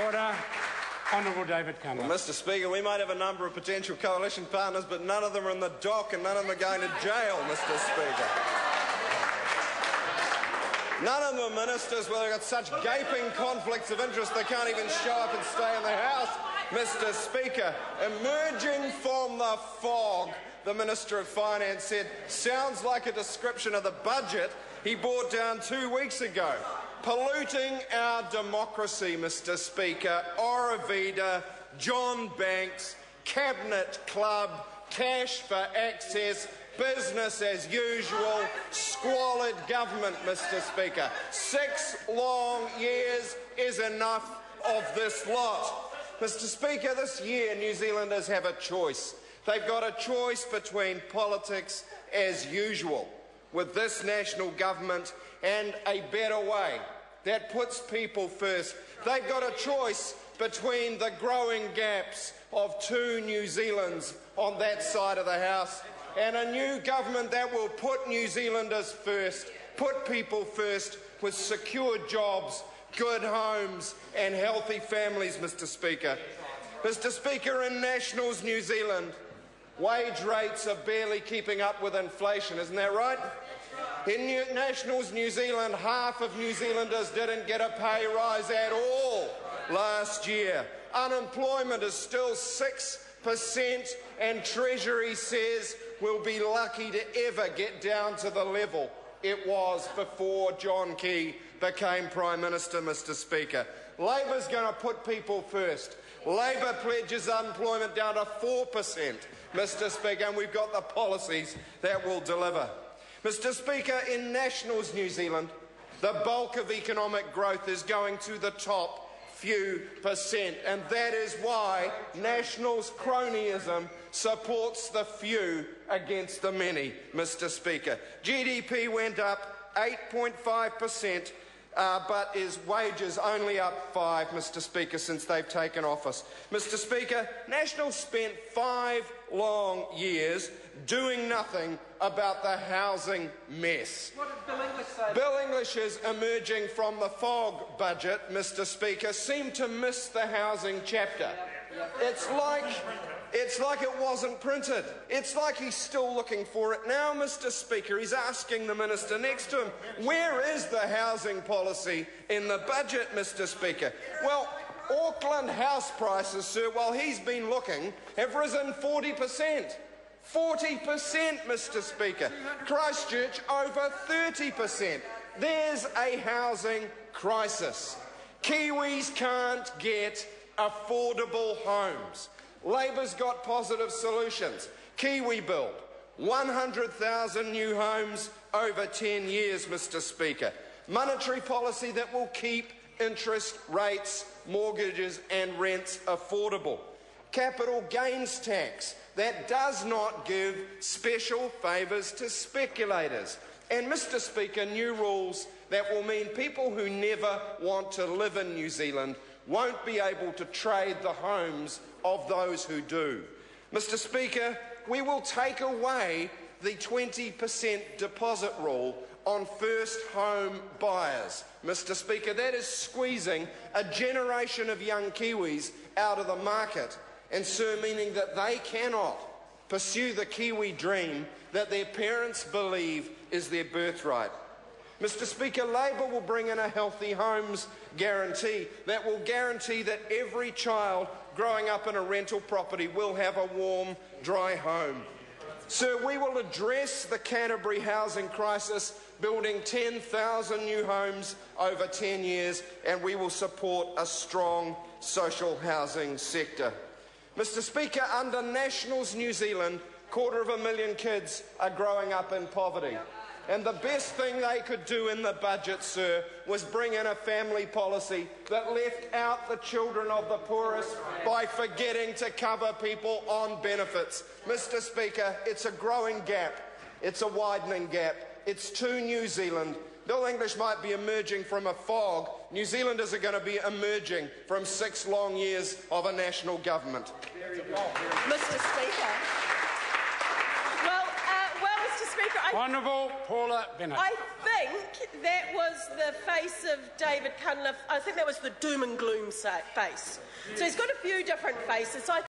Order. Honourable David Cunliffe. Well, Mr Speaker, we might have a number of potential coalition partners, but none of them are in the dock and none of them are going to jail, Mr Speaker. None of them are ministers where they've got such gaping conflicts of interest they can't even show up and stay in the House, Mr Speaker. Emerging from the fog, the Minister of Finance said, sounds like a description of the budget he brought down 2 weeks ago. Polluting our democracy, Mr Speaker. Orovida, John Banks, Cabinet Club, cash for access, business as usual, squalid government, Mr Speaker. 6 long years is enough of this lot. Mr Speaker, this year New Zealanders have a choice. They've got a choice between politics as usual with this national government and a better way that puts people first. They've got a choice between the growing gaps of 2 New Zealands on that side of the House and a new government that will put New Zealanders first, put people first with secure jobs, good homes and healthy families, Mr Speaker. Mr Speaker, in Nationals New Zealand, wage rates are barely keeping up with inflation, isn't that right? In Nationals New Zealand, half of New Zealanders didn't get a pay rise at all last year. Unemployment is still 6% and Treasury says we'll be lucky to ever get down to the level it was before John Key became Prime Minister, Mr Speaker. Labor's going to put people first. Labor pledges unemployment down to 4%, Mr Speaker, and we've got the policies that will deliver. Mr Speaker, in Nationals New Zealand, the bulk of economic growth is going to the top few percent, and that is why Nationals cronyism supports the few against the many, Mr Speaker. GDP went up 8.5%, but is wages only up 5%, Mr Speaker, since they've taken office. Mr Speaker, Nationals spent 5 long years doing nothing about the housing mess. What did Bill English say? Bill English is emerging from the fog budget, Mr Speaker, seemed to miss the housing chapter. It's like it wasn't printed. It's like he's still looking for it now, Mr Speaker. He's asking the minister next to him, where is the housing policy in the budget, Mr Speaker? Well, Auckland house prices, sir, while he's been looking, have risen 40%. 40%, Mr Speaker. Christchurch over 30%. There's a housing crisis. Kiwis can't get affordable homes. Labor's got positive solutions. Kiwi Build, 100,000 new homes over 10 years, Mr Speaker. Monetary policy that will keep interest rates, mortgages and rents affordable. Capital gains tax that does not give special favours to speculators. And, Mr Speaker, new rules that will mean people who never want to live in New Zealand won't be able to trade the homes of those who do. Mr Speaker, we will take away the 20% deposit rule on first home buyers. Mr Speaker, that is squeezing a generation of young Kiwis out of the market, and sir, meaning that they cannot pursue the Kiwi dream that their parents believe is their birthright. Mr Speaker, Labor will bring in a healthy homes guarantee that will guarantee that every child growing up in a rental property will have a warm, dry home. Sir, we will address the Canterbury housing crisis, building 10,000 new homes over 10 years, and we will support a strong social housing sector. Mr Speaker, under Nationals New Zealand, 250,000 kids are growing up in poverty. And the best thing they could do in the budget, sir, was bring in a family policy that left out the children of the poorest by forgetting to cover people on benefits. Mr Speaker, it's a growing gap. It's a widening gap. It's to New Zealand. Bill English might be emerging from a fog. New Zealanders are going to be emerging from 6 long years of a national government. Mr Speaker. Well, Mr Speaker, Honourable Paula Bennett. I think that was the face of David Cunliffe. I think that was the doom and gloom face. So he's got a few different faces.